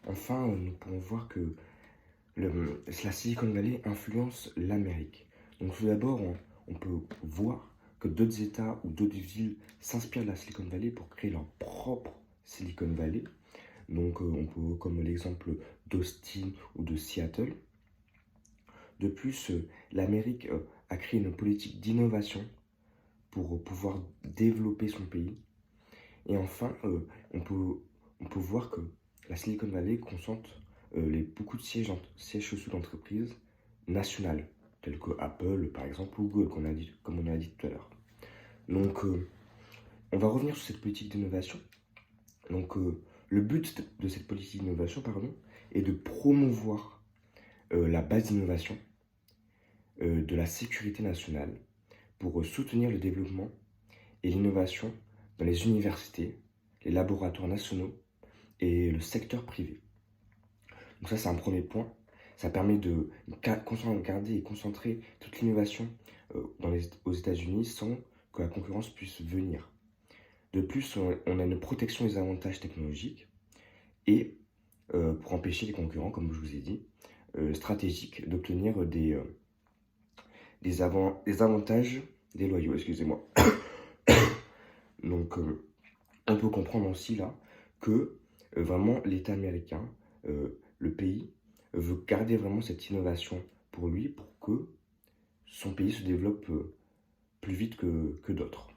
Enfin, nous pouvons voir que la Silicon Valley influence l'Amérique. Donc tout d'abord, on peut voir que d'autres États ou d'autres villes s'inspirent de la Silicon Valley pour créer leur propre Silicon Valley. Donc on peut, comme l'exemple d'Austin ou de Seattle. De plus, l'Amérique a créé une politique d'innovation pour pouvoir développer son pays. Et enfin, on peut voir que la Silicon Valley concentre beaucoup de sièges sociaux d'entreprises nationales, telles que Apple, par exemple, ou Google, comme on a dit tout à l'heure. Donc, on va revenir sur cette politique d'innovation. Donc, le but de cette politique d'innovation, est de promouvoir la base d'innovation de la sécurité nationale pour soutenir le développement et l'innovation dans les universités, les laboratoires nationaux et le secteur privé. Donc ça, c'est un premier point. Ça permet de garder et concentrer toute l'innovation aux États-Unis sans que la concurrence puisse venir. De plus, on a une protection des avantages technologiques et pour empêcher les concurrents, comme je vous ai dit, stratégiques d'obtenir des avantages déloyaux, excusez-moi. Donc, on peut comprendre aussi là que vraiment l'État américain, le pays, veut garder vraiment cette innovation pour lui, pour que son pays se développe plus vite que d'autres.